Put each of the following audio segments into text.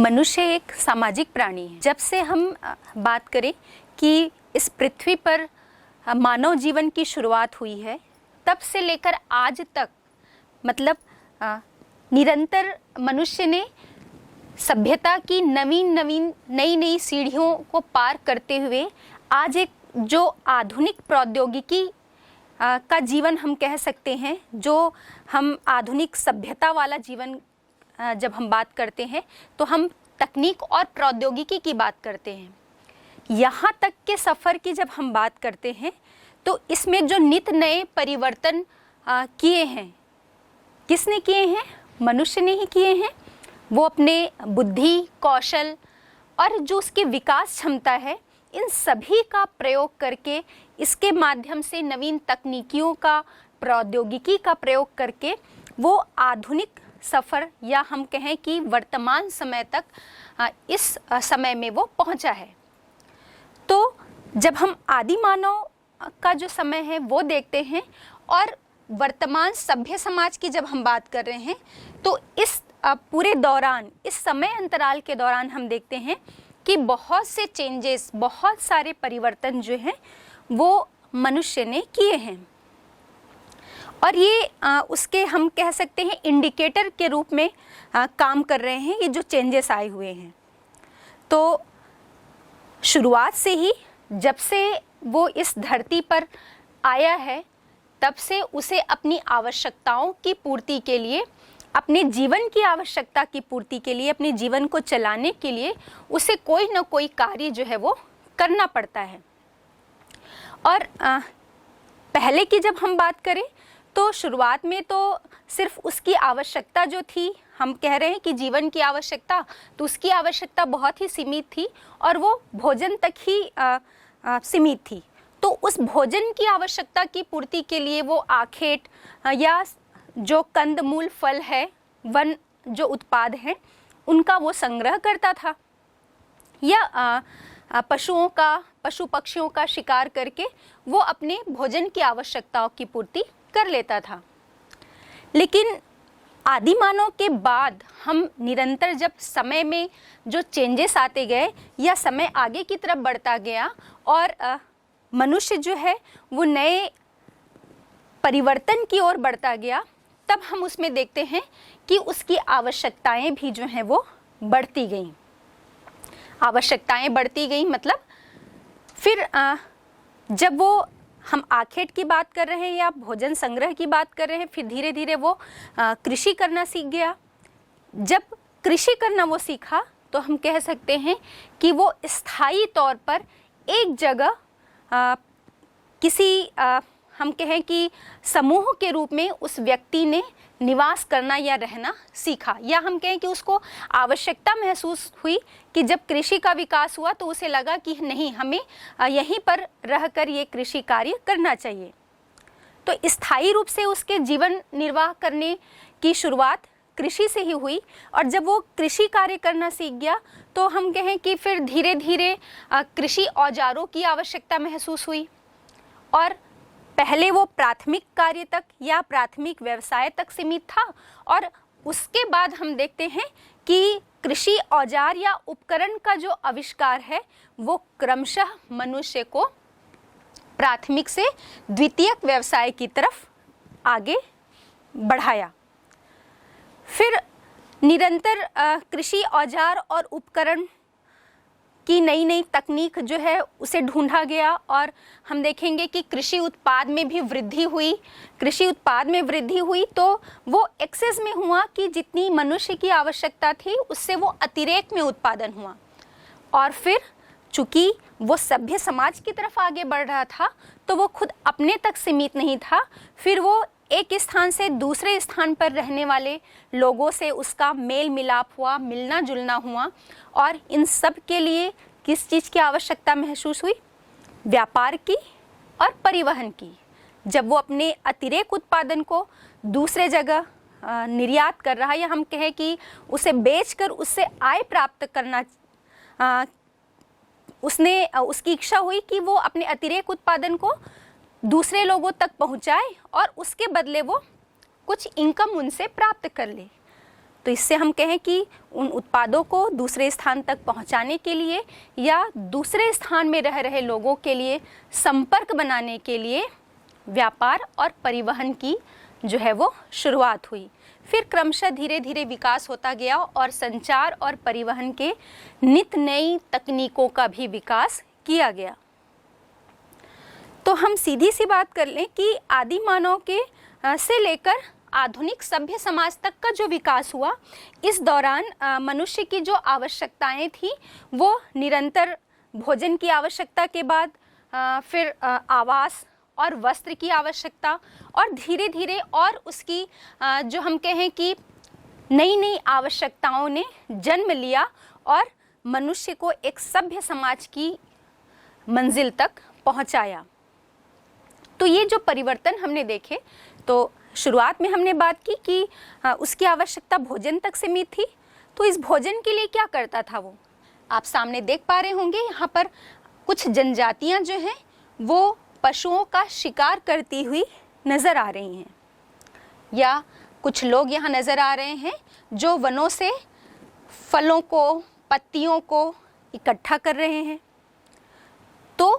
मनुष्य एक सामाजिक प्राणी है। जब से हम बात करें कि इस पृथ्वी पर मानव जीवन की शुरुआत हुई है, तब से लेकर आज तक मतलब निरंतर मनुष्य ने सभ्यता की नई नई सीढ़ियों को पार करते हुए आज एक जो आधुनिक प्रौद्योगिकी का जीवन हम कह सकते हैं, जो हम आधुनिक सभ्यता वाला जीवन जब हम बात करते हैं तो हम तकनीक और प्रौद्योगिकी की बात करते हैं। यहाँ तक के सफ़र की जब हम बात करते हैं तो इसमें जो नित नए परिवर्तन किए हैं, किसने किए हैं? मनुष्य ने ही किए हैं। वो अपने बुद्धि, कौशल और जो उसकी विकास क्षमता है, इन सभी का प्रयोग करके, इसके माध्यम से नवीन तकनीकियों का, प्रौद्योगिकी का प्रयोग करके वो आधुनिक सफ़र या हम कहें कि वर्तमान समय तक इस समय में वो पहुंचा है। तो जब हम आदि मानव का जो समय है वो देखते हैं और वर्तमान सभ्य समाज की जब हम बात कर रहे हैं तो इस पूरे दौरान, इस समय अंतराल के दौरान हम देखते हैं कि बहुत से चेंजेस, बहुत सारे परिवर्तन जो हैं वो मनुष्य ने किए हैं। और ये उसके हम कह सकते हैं इंडिकेटर के रूप में काम कर रहे हैं, ये जो चेंजेस आए हुए हैं। तो शुरुआत से ही जब से वो इस धरती पर आया है, तब से उसे अपनी आवश्यकताओं की पूर्ति के लिए, अपने जीवन की आवश्यकता की पूर्ति के लिए, अपने जीवन को चलाने के लिए उसे कोई ना कोई कार्य जो है वो करना पड़ता है। और पहले की जब हम बात करें तो शुरुआत में तो सिर्फ उसकी आवश्यकता जो थी, हम कह रहे हैं कि जीवन की आवश्यकता, तो उसकी आवश्यकता बहुत ही सीमित थी और वो भोजन तक ही सीमित थी। तो उस भोजन की आवश्यकता की पूर्ति के लिए वो आखेट या जो कंदमूल फल है, वन जो उत्पाद हैं, उनका वो संग्रह करता था या पशु पक्षियों का शिकार करके वो अपने भोजन की आवश्यकताओं की पूर्ति कर लेता था। लेकिन आदि मानव के बाद हम निरंतर जब समय में जो चेंजेस आते गए या समय आगे की तरफ बढ़ता गया और मनुष्य जो है वो नए परिवर्तन की ओर बढ़ता गया, तब हम उसमें देखते हैं कि उसकी आवश्यकताएं भी जो हैं वो बढ़ती गईं। आवश्यकताएं बढ़ती गईं मतलब फिर जब वो हम आखेट की बात कर रहे हैं या भोजन संग्रह की बात कर रहे हैं, फिर धीरे धीरे वो कृषि करना सीख गया। जब कृषि करना वो सीखा तो हम कह सकते हैं कि वो स्थायी तौर पर एक जगह किसी हम कहें कि समूह के रूप में उस व्यक्ति ने निवास करना या रहना सीखा, या हम कहें कि उसको आवश्यकता महसूस हुई कि जब कृषि का विकास हुआ तो उसे लगा कि नहीं, हमें यहीं पर रहकर ये कृषि कार्य करना चाहिए। तो स्थायी रूप से उसके जीवन निर्वाह करने की शुरुआत कृषि से ही हुई। और जब वो कृषि कार्य करना सीख गया तो हम कहें कि फिर धीरे धीरे कृषि औजारों की आवश्यकता महसूस हुई और पहले वो प्राथमिक कार्य तक या प्राथमिक व्यवसाय तक सीमित था और उसके बाद हम देखते हैं कि कृषि औजार या उपकरण का जो आविष्कार है वो क्रमशः मनुष्य को प्राथमिक से द्वितीयक व्यवसाय की तरफ आगे बढ़ाया। फिर निरंतर कृषि औजार और उपकरण की नई नई तकनीक जो है उसे ढूंढा गया और हम देखेंगे कि कृषि उत्पाद में भी वृद्धि हुई। कृषि उत्पाद में वृद्धि हुई तो वो एक्सेस में हुआ कि जितनी मनुष्य की आवश्यकता थी उससे वो अतिरेक में उत्पादन हुआ। और फिर चूंकि वो सभ्य समाज की तरफ आगे बढ़ रहा था तो वो खुद अपने तक सीमित नहीं था, फिर वो एक स्थान से दूसरे स्थान पर रहने वाले लोगों से उसका मेल मिलाप हुआ, मिलना जुलना हुआ। और इन सब के लिए किस चीज़ की आवश्यकता महसूस हुई? व्यापार की और परिवहन की। जब वो अपने अतिरेक उत्पादन को दूसरे जगह निर्यात कर रहा, या हम कहें कि उसे बेचकर उससे आय प्राप्त करना, उसकी इच्छा हुई कि वो अपने अतिरेक उत्पादन को दूसरे लोगों तक पहुंचाए और उसके बदले वो कुछ इनकम उनसे प्राप्त कर ले। तो इससे हम कहें कि उन उत्पादों को दूसरे स्थान तक पहुंचाने के लिए या दूसरे स्थान में रह रहे लोगों के लिए संपर्क बनाने के लिए व्यापार और परिवहन की जो है वो शुरुआत हुई। फिर क्रमशः धीरे धीरे विकास होता गया और संचार और परिवहन के नित नई तकनीकों का भी विकास किया गया। तो हम सीधी सी बात कर लें कि आदि मानव के से लेकर आधुनिक सभ्य समाज तक का जो विकास हुआ, इस दौरान मनुष्य की जो आवश्यकताएं थी वो निरंतर भोजन की आवश्यकता के बाद फिर आवास और वस्त्र की आवश्यकता, और धीरे धीरे और उसकी जो हम कहें कि नई नई आवश्यकताओं ने जन्म लिया और मनुष्य को एक सभ्य समाज की मंजिल तक पहुंचाया। तो ये जो परिवर्तन हमने देखे, तो शुरुआत में हमने बात की कि उसकी आवश्यकता भोजन तक सीमित थी। तो इस भोजन के लिए क्या करता था वो, आप सामने देख पा रहे होंगे। यहाँ पर कुछ जनजातियाँ जो हैं वो पशुओं का शिकार करती हुई नज़र आ रही हैं, या कुछ लोग यहाँ नज़र आ रहे हैं जो वनों से फलों को, पत्तियों को इकट्ठा कर रहे हैं। तो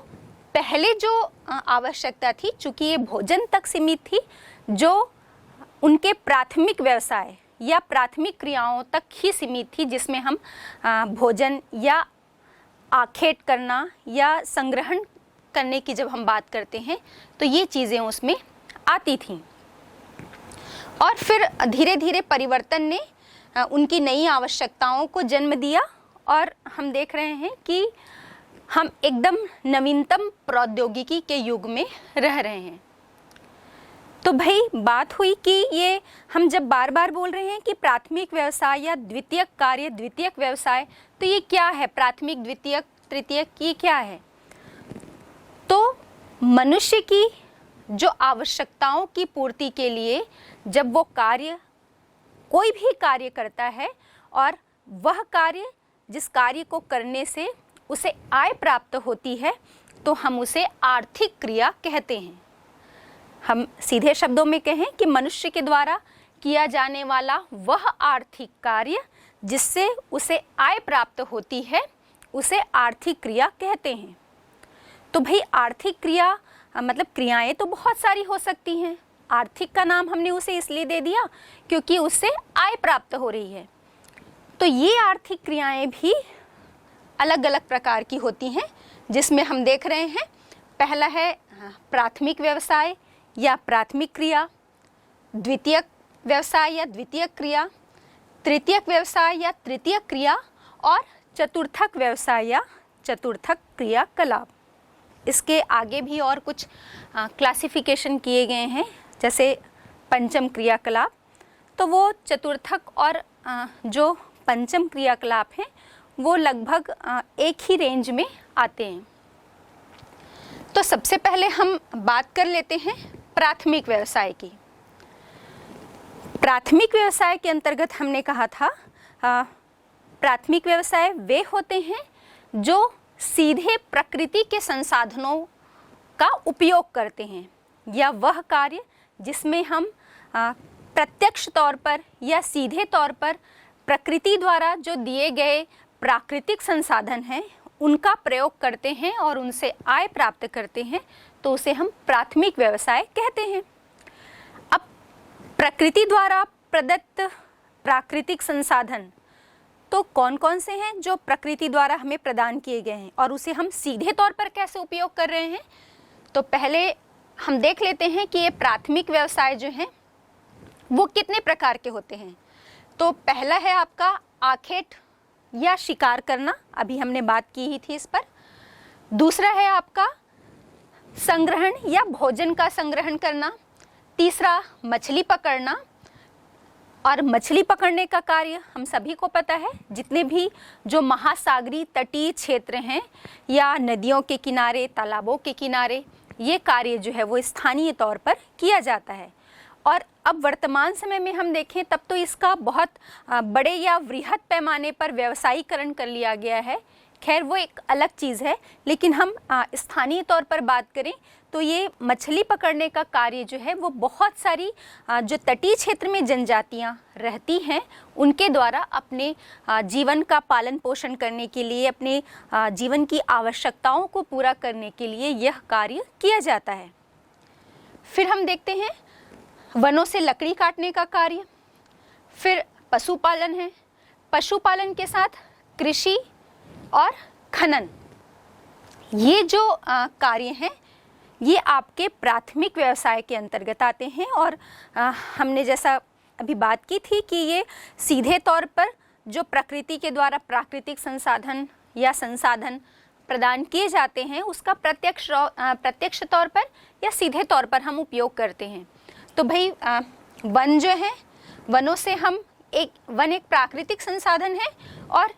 पहले जो आवश्यकता थी, चूँकि ये भोजन तक सीमित थी, जो उनके प्राथमिक व्यवसाय या प्राथमिक क्रियाओं तक ही सीमित थी, जिसमें हम भोजन या आखेट करना या संग्रहण करने की जब हम बात करते हैं तो ये चीज़ें उसमें आती थीं। और फिर धीरे धीरे परिवर्तन ने उनकी नई आवश्यकताओं को जन्म दिया और हम देख रहे हैं कि हम एकदम नवीनतम प्रौद्योगिकी के युग में रह रहे हैं। तो भाई बात हुई कि ये हम जब बार बार बोल रहे हैं कि प्राथमिक व्यवसाय या द्वितीयक कार्य, द्वितीयक व्यवसाय, तो ये क्या है? प्राथमिक, द्वितीयक, तृतीयक, ये क्या है? तो मनुष्य की जो आवश्यकताओं की पूर्ति के लिए जब वो कार्य, कोई भी कार्य करता है और वह कार्य, जिस कार्य को करने से उसे आय प्राप्त होती है, तो हम उसे आर्थिक क्रिया कहते हैं। हम सीधे शब्दों में कहें कि मनुष्य के द्वारा किया जाने वाला वह आर्थिक कार्य जिससे उसे आय प्राप्त होती है, उसे आर्थिक क्रिया कहते हैं। तो भाई आर्थिक क्रिया मतलब क्रियाएं तो बहुत सारी हो सकती हैं। आर्थिक का नाम हमने उसे इसलिए दे दिया क्योंकि उससे आय प्राप्त हो रही है। तो ये आर्थिक क्रियाएं भी अलग अलग प्रकार की होती हैं, जिसमें हम देख रहे हैं पहला है प्राथमिक व्यवसाय या प्राथमिक क्रिया, द्वितीयक व्यवसाय या द्वितीयक क्रिया, तृतीयक व्यवसाय या तृतीयक क्रिया, और चतुर्थक व्यवसाय या चतुर्थक क्रियाकलाप। इसके आगे भी और कुछ क्लासिफिकेशन किए गए हैं, जैसे पंचम क्रियाकलाप। तो वो चतुर्थक और जो पंचम क्रियाकलाप हैं वो लगभग एक ही रेंज में आते हैं। तो सबसे पहले हम बात कर लेते हैं प्राथमिक व्यवसाय की। प्राथमिक व्यवसाय के अंतर्गत हमने कहा था प्राथमिक व्यवसाय वे होते हैं जो सीधे प्रकृति के संसाधनों का उपयोग करते हैं, या वह कार्य जिसमें हम प्रत्यक्ष तौर पर या सीधे तौर पर प्रकृति द्वारा जो दिए गए प्राकृतिक संसाधन हैं उनका प्रयोग करते हैं और उनसे आय प्राप्त करते हैं, तो उसे हम प्राथमिक व्यवसाय कहते हैं। अब प्रकृति द्वारा प्रदत्त प्राकृतिक संसाधन तो कौन कौन से हैं जो प्रकृति द्वारा हमें प्रदान किए गए हैं और उसे हम सीधे तौर पर कैसे उपयोग कर रहे हैं? तो पहले हम देख लेते हैं कि ये प्राथमिक व्यवसाय जो हैं वो कितने प्रकार के होते हैं। तो पहला है आपका आखेट या शिकार करना, अभी हमने बात की ही थी इस पर। दूसरा है आपका संग्रहण या भोजन का संग्रहण करना। तीसरा मछली पकड़ना, और मछली पकड़ने का कार्य हम सभी को पता है, जितने भी जो महासागरीय तटीय क्षेत्र हैं या नदियों के किनारे, तालाबों के किनारे, ये कार्य जो है वो स्थानीय तौर पर किया जाता है। और अब वर्तमान समय में हम देखें तब तो इसका बहुत बड़े या वृहद पैमाने पर व्यवसायीकरण कर लिया गया है खैर वो एक अलग चीज़ है, लेकिन हम स्थानीय तौर पर बात करें तो ये मछली पकड़ने का कार्य जो है वो बहुत सारी जो तटीय क्षेत्र में जनजातियां रहती हैं उनके द्वारा अपने जीवन का पालन पोषण करने के लिए, अपने जीवन की आवश्यकताओं को पूरा करने के लिए यह कार्य किया जाता है। फिर हम देखते हैं वनों से लकड़ी काटने का कार्य। फिर पशुपालन है, पशुपालन के साथ कृषि और खनन। ये जो कार्य हैं ये आपके प्राथमिक व्यवसाय के अंतर्गत आते हैं और हमने जैसा अभी बात की थी कि ये सीधे तौर पर जो प्रकृति के द्वारा प्राकृतिक संसाधन या संसाधन प्रदान किए जाते हैं उसका प्रत्यक्ष तौर पर या सीधे तौर पर हम उपयोग करते हैं। तो भाई वन जो है, वनों से हम वन एक प्राकृतिक संसाधन है और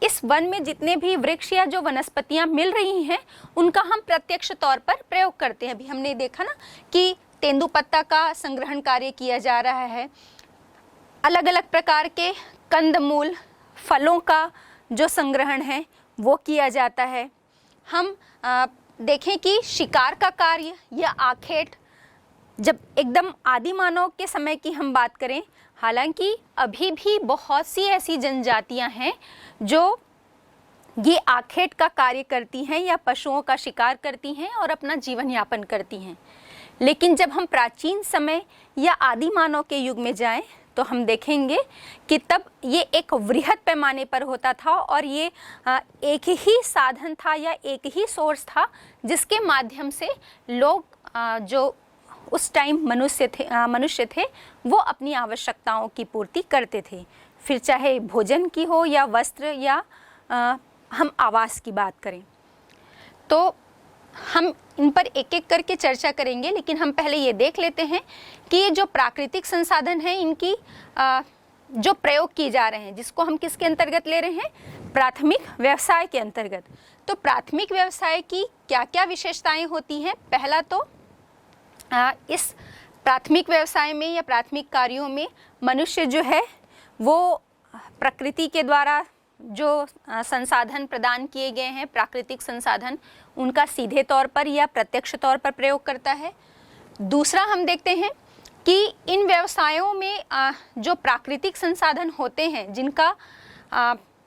इस वन में जितने भी वृक्ष या जो वनस्पतियां मिल रही हैं उनका हम प्रत्यक्ष तौर पर प्रयोग करते हैं। अभी हमने देखा ना कि तेंदुपत्ता का संग्रहण कार्य किया जा रहा है, अलग अलग प्रकार के कंदमूल फलों का जो संग्रहण है वो किया जाता है। हम देखें कि शिकार का कार्य या आखेट, जब एकदम आदि मानव के समय की हम बात करें, हालांकि अभी भी बहुत सी ऐसी जनजातियां हैं जो ये आखेट का कार्य करती हैं या पशुओं का शिकार करती हैं और अपना जीवन यापन करती हैं। लेकिन जब हम प्राचीन समय या आदि मानव के युग में जाएं तो हम देखेंगे कि तब ये एक वृहद पैमाने पर होता था और ये एक ही साधन था या एक ही सोर्स था जिसके माध्यम से लोग जो उस टाइम मनुष्य थे वो अपनी आवश्यकताओं की पूर्ति करते थे, फिर चाहे भोजन की हो या वस्त्र या हम आवास की बात करें। तो हम इन पर एक एक करके चर्चा करेंगे, लेकिन हम पहले ये देख लेते हैं कि ये जो प्राकृतिक संसाधन हैं इनकी जो प्रयोग किए जा रहे हैं, जिसको हम किसके अंतर्गत ले रहे हैं, प्राथमिक व्यवसाय के अंतर्गत। तो प्राथमिक व्यवसाय की क्या क्या विशेषताएं होती हैं? पहला तो इस प्राथमिक व्यवसाय में या प्राथमिक कार्यों में मनुष्य जो है वो प्रकृति के द्वारा जो संसाधन प्रदान किए गए हैं, प्राकृतिक संसाधन, उनका सीधे तौर पर या प्रत्यक्ष तौर पर प्रयोग करता है। दूसरा हम देखते हैं कि इन व्यवसायों में जो प्राकृतिक संसाधन होते हैं जिनका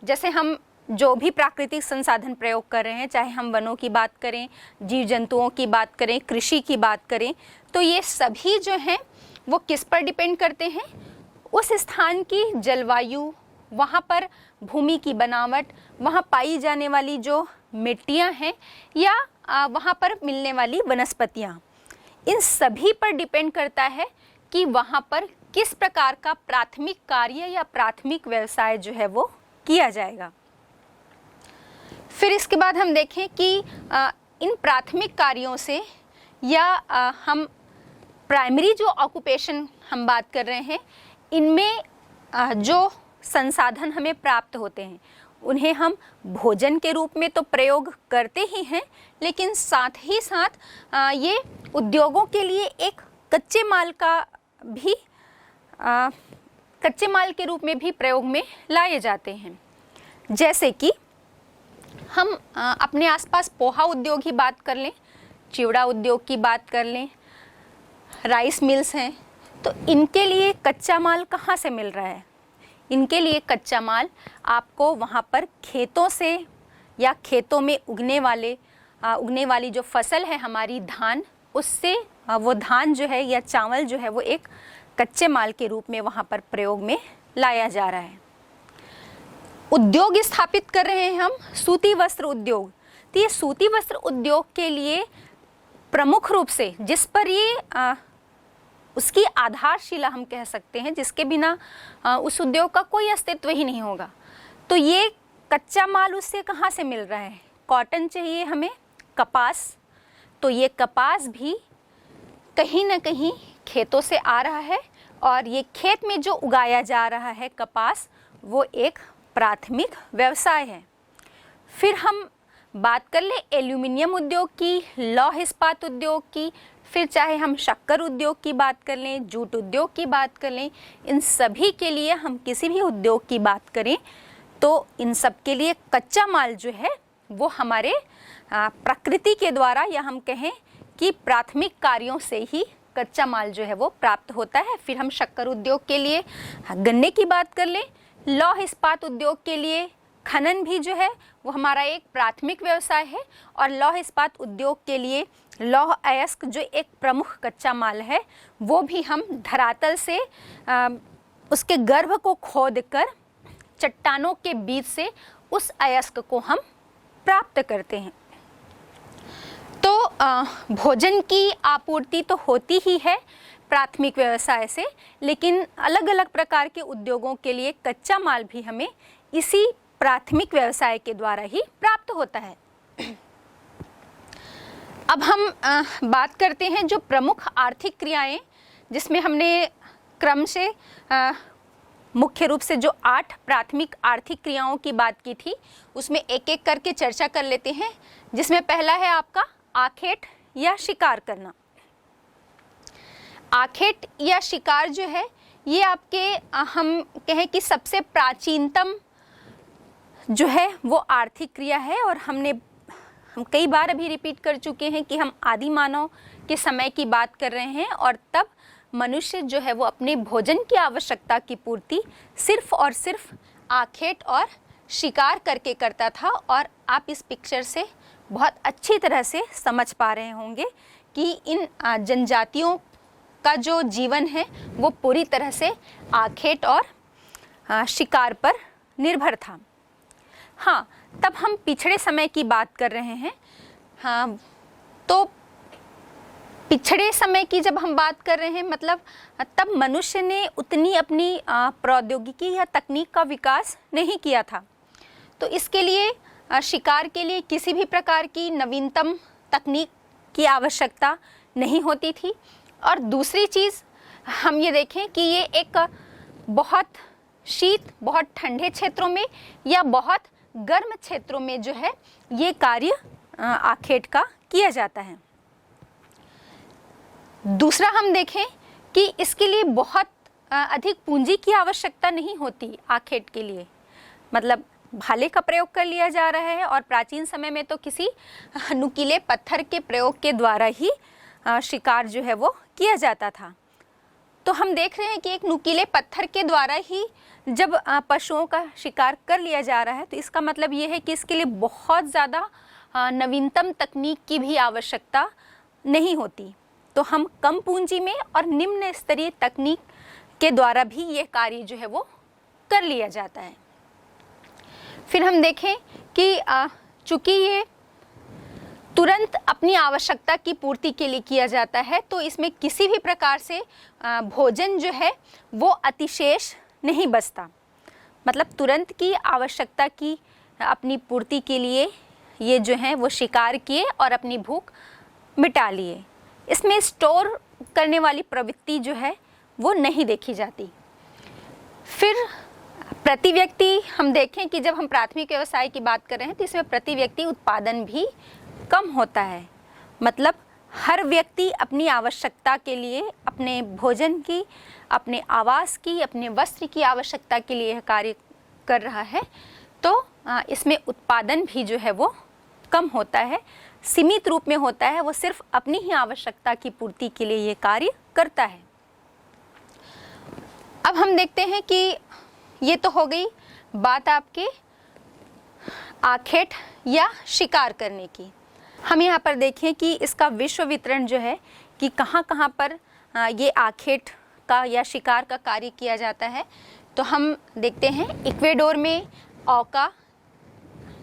जैसे हम जो भी प्राकृतिक संसाधन प्रयोग कर रहे हैं, चाहे हम वनों की बात करें, जीव जंतुओं की बात करें, कृषि की बात करें, तो ये सभी जो हैं वो किस पर डिपेंड करते हैं? उस स्थान की जलवायु, वहाँ पर भूमि की बनावट, वहाँ पाई जाने वाली जो मिट्टियाँ हैं या वहाँ पर मिलने वाली वनस्पतियाँ, इन सभी पर डिपेंड करता है कि वहाँ पर किस प्रकार का प्राथमिक कार्य या प्राथमिक व्यवसाय जो है वो किया जाएगा। फिर इसके बाद हम देखें कि इन प्राथमिक कार्यों से या हम प्राइमरी जो ऑक्यूपेशन हम बात कर रहे हैं, इनमें जो संसाधन हमें प्राप्त होते हैं उन्हें हम भोजन के रूप में तो प्रयोग करते ही हैं, लेकिन साथ ही साथ ये उद्योगों के लिए एक कच्चे माल का भी कच्चे माल के रूप में भी प्रयोग में लाए जाते हैं। जैसे कि हम अपने आसपास पोहा उद्योग की बात कर लें, चिवड़ा उद्योग की बात कर लें, राइस मिल्स हैं, तो इनके लिए कच्चा माल कहाँ से मिल रहा है? इनके लिए कच्चा माल आपको वहाँ पर खेतों से या खेतों में उगने वाली जो फसल है हमारी धान, उससे वो धान जो है या चावल जो है वो एक कच्चे माल के रूप में वहाँ पर प्रयोग में लाया जा रहा है। उद्योग स्थापित कर रहे हैं हम सूती वस्त्र उद्योग। तो ये सूती वस्त्र उद्योग के लिए प्रमुख रूप से जिस पर ये उसकी आधारशिला हम कह सकते हैं, जिसके बिना उस उद्योग का कोई अस्तित्व ही नहीं होगा, तो ये कच्चा माल उससे कहाँ से मिल रहा है? कॉटन चाहिए हमें, कपास, तो ये कपास भी कहीं ना कहीं खेतों से आ रहा है और ये खेत में जो उगाया जा रहा है कपास, वो एक प्राथमिक व्यवसाय है। फिर हम बात कर ले एल्यूमिनियम उद्योग की, लौह इस्पात उद्योग की, फिर चाहे हम शक्कर उद्योग की बात कर लें, जूट उद्योग की बात कर लें, इन सभी के लिए हम किसी भी उद्योग की बात करें तो इन सब के लिए कच्चा माल जो है वो हमारे प्रकृति के द्वारा, या हम कहें कि प्राथमिक कार्यों से ही कच्चा माल जो है वो प्राप्त होता है। फिर हम शक्कर उद्योग के लिए गन्ने की बात कर लें, लौह इस्पात उद्योग के लिए खनन भी जो है वो हमारा एक प्राथमिक व्यवसाय है, और लौह इस्पात उद्योग के लिए लौह अयस्क जो एक प्रमुख कच्चा माल है वो भी हम धरातल से उसके गर्भ को खोदकर चट्टानों के बीच से उस अयस्क को हम प्राप्त करते हैं। तो भोजन की आपूर्ति तो होती ही है प्राथमिक व्यवसाय से, लेकिन अलग अलग प्रकार के उद्योगों के लिए कच्चा माल भी हमें इसी प्राथमिक व्यवसाय के द्वारा ही प्राप्त होता है। अब हम बात करते हैं जो प्रमुख आर्थिक क्रियाएं, जिसमें हमने क्रम से मुख्य रूप से जो 8 प्राथमिक आर्थिक क्रियाओं की बात की थी उसमें एक एक करके चर्चा कर लेते हैं। जिसमें पहला है आपका आखेट या शिकार करना। आखेट या शिकार जो है ये आपके हम कहें कि सबसे प्राचीनतम जो है वो आर्थिक क्रिया है, और हम कई बार अभी रिपीट कर चुके हैं कि हम आदि मानव के समय की बात कर रहे हैं, और तब मनुष्य जो है वो अपने भोजन की आवश्यकता की पूर्ति सिर्फ और सिर्फ आखेट और शिकार करके करता था। और आप इस पिक्चर से बहुत अच्छी तरह से समझ पा रहे होंगे कि इन जनजातियों का जो जीवन है वो पूरी तरह से आखेट और शिकार पर निर्भर था। हाँ, तब हम पिछड़े समय की बात कर रहे हैं। हाँ, तो पिछड़े समय की जब हम बात कर रहे हैं मतलब तब मनुष्य ने उतनी अपनी प्रौद्योगिकी या तकनीक का विकास नहीं किया था, तो इसके लिए शिकार के लिए किसी भी प्रकार की नवीनतम तकनीक की आवश्यकता नहीं होती थी। और दूसरी चीज़ हम ये देखें कि ये एक बहुत शीत, बहुत ठंडे क्षेत्रों में या बहुत गर्म क्षेत्रों में जो है ये कार्य आखेट का किया जाता है। दूसरा हम देखें कि इसके लिए बहुत अधिक पूंजी की आवश्यकता नहीं होती आखेट के लिए, मतलब भाले का प्रयोग कर लिया जा रहा है, और प्राचीन समय में तो किसी नुकीले पत्थर के प्रयोग के द्वारा ही शिकार जो है वो किया जाता था। तो हम देख रहे हैं कि एक नुकीले पत्थर के द्वारा ही जब पशुओं का शिकार कर लिया जा रहा है, तो इसका मतलब ये है कि इसके लिए बहुत ज़्यादा नवीनतम तकनीक की भी आवश्यकता नहीं होती। तो हम कम पूंजी में और निम्न स्तरीय तकनीक के द्वारा भी ये कार्य जो है वो कर लिया जाता है। फिर हम देखें कि चूँकि ये तुरंत अपनी आवश्यकता की पूर्ति के लिए किया जाता है, तो इसमें किसी भी प्रकार से भोजन जो है वो अतिशेष नहीं बचता। मतलब तुरंत की आवश्यकता की अपनी पूर्ति के लिए ये जो है वो शिकार किए और अपनी भूख मिटा लिए। इसमें स्टोर करने वाली प्रवृत्ति जो है वो नहीं देखी जाती। फिर प्रति व्यक्ति हम देखें कि जब हम प्राथमिक व्यवसाय की बात कर रहे हैं तो इसमें प्रति व्यक्ति उत्पादन भी कम होता है। मतलब हर व्यक्ति अपनी आवश्यकता के लिए, अपने भोजन की, अपने आवास की, अपने वस्त्र की आवश्यकता के लिए यह कार्य कर रहा है, तो इसमें उत्पादन भी जो है वो कम होता है, सीमित रूप में होता है। वो सिर्फ अपनी ही आवश्यकता की पूर्ति के लिए ये कार्य करता है। अब हम देखते हैं कि ये तो हो गई बात आपके आखेट या शिकार करने की। हम यहाँ पर देखें कि इसका विश्व वितरण जो है कि कहाँ कहाँ पर ये आखेट का या शिकार का कार्य किया जाता है। तो हम देखते हैं इक्वेडोर में औका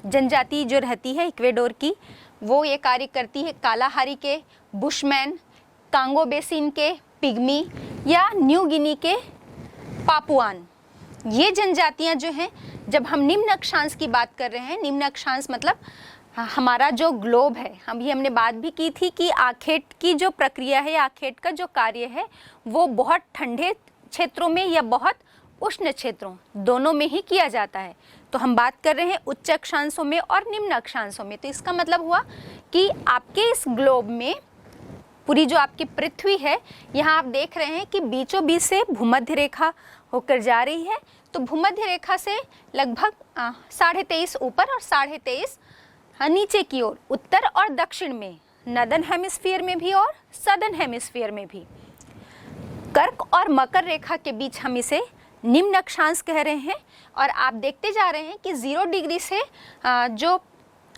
जनजाति जो रहती है इक्वेडोर की, वो ये कार्य करती है। कालाहारी के बुशमैन, कांगो बेसिन के पिग्मी या न्यू गिनी के पापुआन, ये जनजातियां जो हैं, जब हम निम्न अक्षांश की बात कर रहे हैं, निम्न अक्षांश मतलब हमारा जो ग्लोब है, हमने बात भी की थी कि आखेट की जो प्रक्रिया है, आखेट का जो कार्य है वो बहुत ठंडे क्षेत्रों में या बहुत उष्ण क्षेत्रों दोनों में ही किया जाता है। तो हम बात कर रहे हैं उच्च अक्षांशों में और निम्न अक्षांशों में। तो इसका मतलब हुआ कि आपके इस ग्लोब में पूरी जो आपकी पृथ्वी है, यहाँ आप देख रहे हैं कि बीचों बीच से भूमध्य रेखा होकर जा रही है। तो भूमध्य रेखा से लगभग 23.5 ऊपर और 23.5 नीचे की ओर, उत्तर और दक्षिण में, नॉर्दर्न हेमिस्फीयर में भी और सदर्न हेमिस्फीयर में भी। कर्क और मकर रेखा के बीच हम इसे निम्न अक्षांश कह रहे हैं। और आप देखते जा रहे हैं कि 0 डिग्री से जो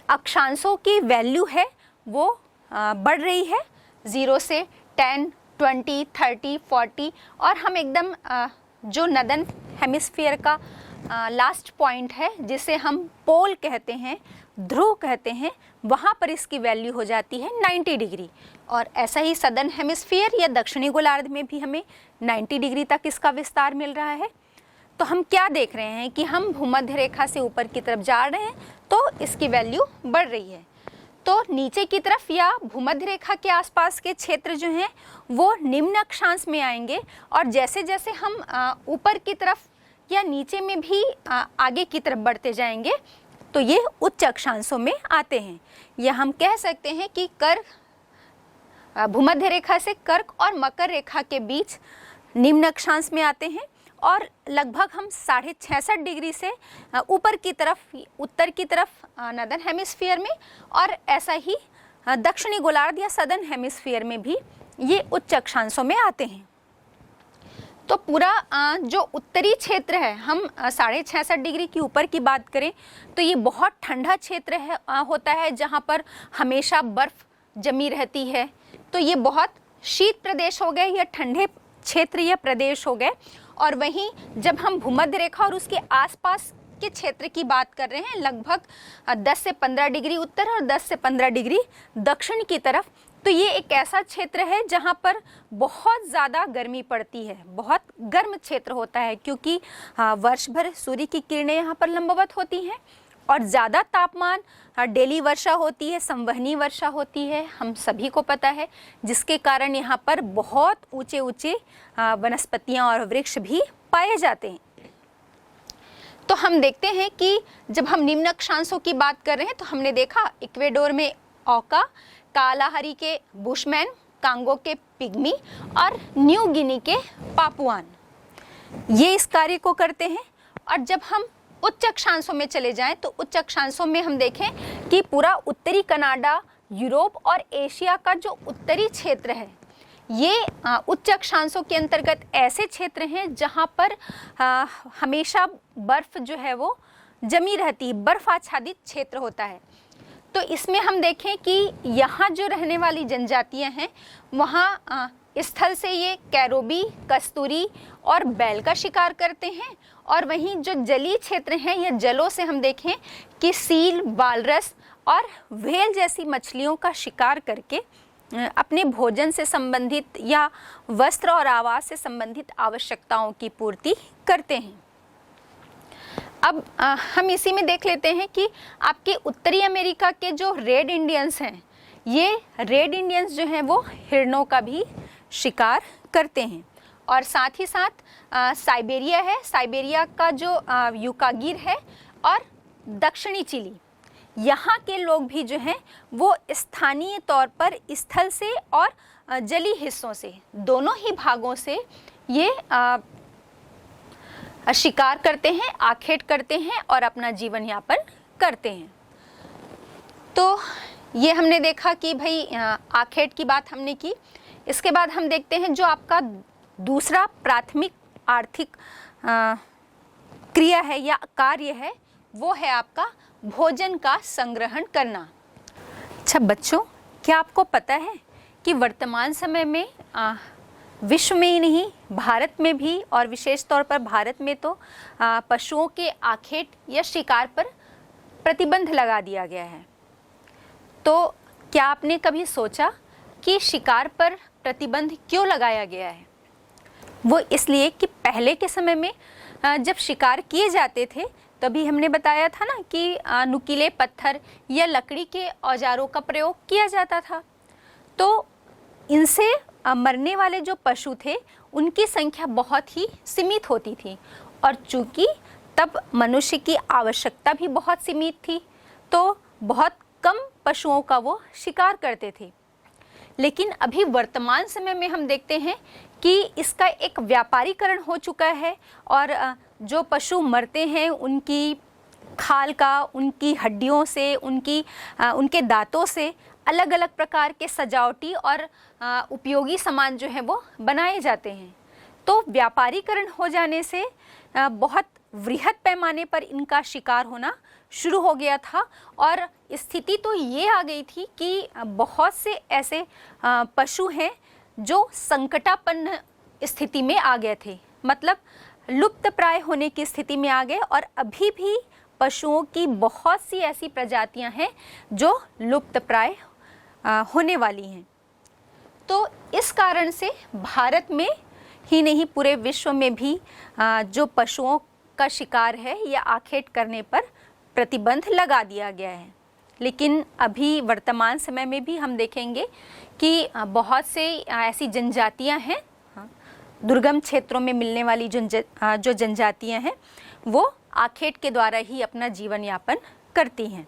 अक्षांशों की वैल्यू है वो बढ़ रही है, 0 से 10, 20, 30, 40, और हम एकदम जो नॉर्दर्न हेमिस्फीयर का लास्ट पॉइंट है, जिसे हम पोल कहते हैं, ध्रुव कहते हैं, वहाँ पर इसकी वैल्यू हो जाती है 90 डिग्री। और ऐसा ही सदर्न हेमिस्फीयर या दक्षिणी गोलार्ध में भी हमें 90 डिग्री तक इसका विस्तार मिल रहा है। तो हम क्या देख रहे हैं कि हम भूमध्य रेखा से ऊपर की तरफ जा रहे हैं तो इसकी वैल्यू बढ़ रही है। तो नीचे की तरफ या भूमध्य रेखा के आसपास के क्षेत्र जो हैं वो निम्न अक्षांश में आएंगे, और जैसे जैसे हम ऊपर की तरफ या नीचे में भी आगे की तरफ बढ़ते जाएंगे तो ये उच्च अक्षांशों में आते हैं। या हम कह सकते हैं कि भूमध्य रेखा से कर्क और मकर रेखा के बीच निम्न अक्षांश में आते हैं, और लगभग हम 66.5 डिग्री से ऊपर की तरफ, उत्तर की तरफ नॉर्दर्न हेमिस्फीयर में, और ऐसा ही दक्षिणी गोलार्ध या सदर्न हेमिस्फीयर में भी ये उच्च अक्षांशों में आते हैं। तो पूरा जो उत्तरी क्षेत्र है, हम 66.5 डिग्री की ऊपर की बात करें तो ये बहुत ठंडा क्षेत्र है, होता है, जहाँ पर हमेशा बर्फ जमी रहती है। तो ये बहुत शीत प्रदेश हो गए या ठंडे क्षेत्र या प्रदेश हो गए। और वहीं जब हम भूमध्य रेखा और उसके आसपास के क्षेत्र की बात कर रहे हैं, लगभग 10 से 15 डिग्री उत्तर और 10 से 15 डिग्री दक्षिण की तरफ, तो ये एक ऐसा क्षेत्र है जहाँ पर बहुत ज़्यादा गर्मी पड़ती है, बहुत गर्म क्षेत्र होता है, क्योंकि वर्ष भर सूर्य की किरणें यहाँ पर लंबवत होती हैं और ज़्यादा तापमान, डेली वर्षा होती है, संवहनी वर्षा होती है, हम सभी को पता है, जिसके कारण यहाँ पर बहुत ऊंचे ऊंचे वनस्पतियाँ और वृक्ष भी पाए जाते हैं। तो हम देखते हैं कि जब हम निम्न अक्षांशों की बात कर रहे हैं तो हमने देखा इक्वेडोर में ओका, कालाहारी के बुशमैन, कांगो के पिग्मी और न्यू गिनी के पापुआन, ये इस कार्य को करते हैं। और जब हम उच्च अक्षांशों में चले जाएं तो उच्च अक्षांशों में हम देखें कि पूरा उत्तरी कनाडा, यूरोप और एशिया का जो उत्तरी क्षेत्र है, ये उच्च अक्षांशों के अंतर्गत ऐसे क्षेत्र हैं जहाँ पर हमेशा बर्फ जो है वो जमी रहती, बर्फ आच्छादित क्षेत्र होता है। तो इसमें हम देखें कि यहाँ जो रहने वाली जनजातियाँ हैं, वहाँ स्थल से ये कैरोबी, कस्तूरी और बैल का शिकार करते हैं, और वहीं जो जलीय क्षेत्र हैं या जलों से हम देखें कि सील, वालरस और व्हेल जैसी मछलियों का शिकार करके अपने भोजन से संबंधित या वस्त्र और आवास से संबंधित आवश्यकताओं की पूर्ति करते हैं। अब हम इसी में देख लेते हैं कि आपके उत्तरी अमेरिका के जो रेड इंडियंस हैं, ये रेड इंडियंस जो हैं वो हिरणों का भी शिकार करते हैं। और साथ ही साथ साइबेरिया है, साइबेरिया का जो यूकागिर है, और दक्षिणी चिली, यहाँ के लोग भी जो हैं वो स्थानीय तौर पर स्थल से और जलीय हिस्सों से, दोनों ही भागों से ये शिकार करते हैं, आखेट करते हैं और अपना जीवन यापन करते हैं। तो ये हमने देखा कि भाई आखेट की बात हमने की। इसके बाद हम देखते हैं जो आपका दूसरा प्राथमिक आर्थिक क्रिया है या कार्य है, वो है आपका भोजन का संग्रहण करना। अच्छा बच्चों, क्या आपको पता है कि वर्तमान समय में विश्व में ही नहीं, भारत में भी, और विशेष तौर पर भारत में तो पशुओं के आखेट या शिकार पर प्रतिबंध लगा दिया गया है। तो क्या आपने कभी सोचा कि शिकार पर प्रतिबंध क्यों लगाया गया है? वो इसलिए कि पहले के समय में जब शिकार किए जाते थे तभी हमने बताया था ना कि नुकीले पत्थर या लकड़ी के औजारों का प्रयोग किया जाता था। तो इनसे मरने वाले जो पशु थे उनकी संख्या बहुत ही सीमित होती थी, और चूंकि तब मनुष्य की आवश्यकता भी बहुत सीमित थी तो बहुत कम पशुओं का वो शिकार करते थे। लेकिन अभी वर्तमान समय में हम देखते हैं कि इसका एक व्यापारीकरण हो चुका है और जो पशु मरते हैं उनकी खाल का, उनकी हड्डियों से, उनके दांतों से अलग अलग प्रकार के सजावटी और उपयोगी सामान जो है वो बनाए जाते हैं। तो व्यापारीकरण हो जाने से बहुत वृहद पैमाने पर इनका शिकार होना शुरू हो गया था और स्थिति तो ये आ गई थी कि बहुत से ऐसे पशु हैं जो संकटापन्न स्थिति में आ गए थे, मतलब लुप्त प्राय होने की स्थिति में आ गए। और अभी भी पशुओं की बहुत सी ऐसी प्रजातियां हैं जो लुप्त प्राय होने वाली हैं। तो इस कारण से भारत में ही नहीं पूरे विश्व में भी जो पशुओं का शिकार है या आखेट करने पर प्रतिबंध लगा दिया गया है। लेकिन अभी वर्तमान समय में भी हम देखेंगे कि बहुत से ऐसी जनजातियां हैं, दुर्गम क्षेत्रों में मिलने वाली जो जनजातियां हैं वो आखेट के द्वारा ही अपना जीवन यापन करती हैं।